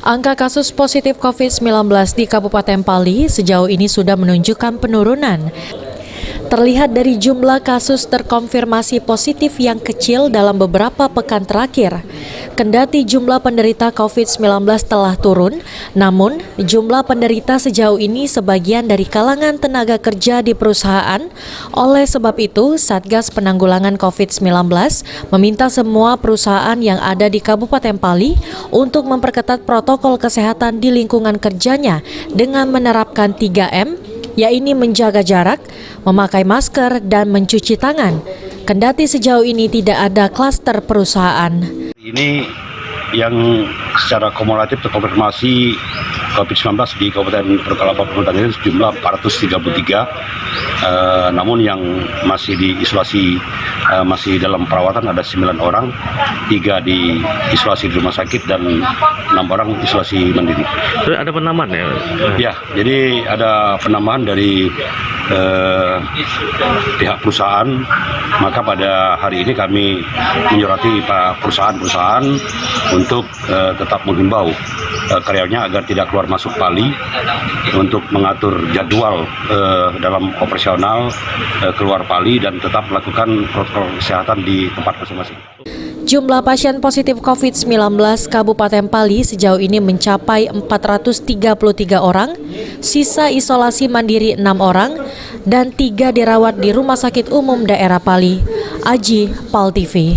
Angka kasus positif COVID-19 di Kabupaten Pali sejauh ini sudah menunjukkan penurunan. Terlihat dari jumlah kasus terkonfirmasi positif yang kecil dalam beberapa pekan terakhir. Kendati jumlah penderita COVID-19 telah turun, namun jumlah penderita sejauh ini sebagian dari kalangan tenaga kerja di perusahaan. Oleh sebab itu, Satgas Penanggulangan COVID-19 meminta semua perusahaan yang ada di Kabupaten Pali untuk memperketat protokol kesehatan di lingkungan kerjanya dengan menerapkan 3M, yaitu menjaga jarak, memakai masker, dan mencuci tangan. Kendati sejauh ini tidak ada klaster perusahaan. Ini yang secara kumulatif terkonfirmasi COVID-19 di Kabupaten Perkalapa Pegunungan ini sejumlah 433, namun yang masih diisolasi masih dalam perawatan ada 9 orang, 3 diisolasi di rumah sakit dan 6 orang isolasi mandiri. Ada penambahan ya? Ya, jadi ada penambahan dari pihak perusahaan. Maka pada hari ini kami menyurati perusahaan-perusahaan untuk tetap menghimbau karyawannya agar tidak keluar masuk Pali, untuk mengatur jadwal dalam operasional keluar Pali dan tetap melakukan protokol kesehatan di tempat masing-masing. Jumlah pasien positif COVID-19 Kabupaten Pali sejauh ini mencapai 433 orang, sisa isolasi mandiri 6 orang, dan 3 dirawat di Rumah Sakit Umum Daerah Pali. Aji, Pal TV.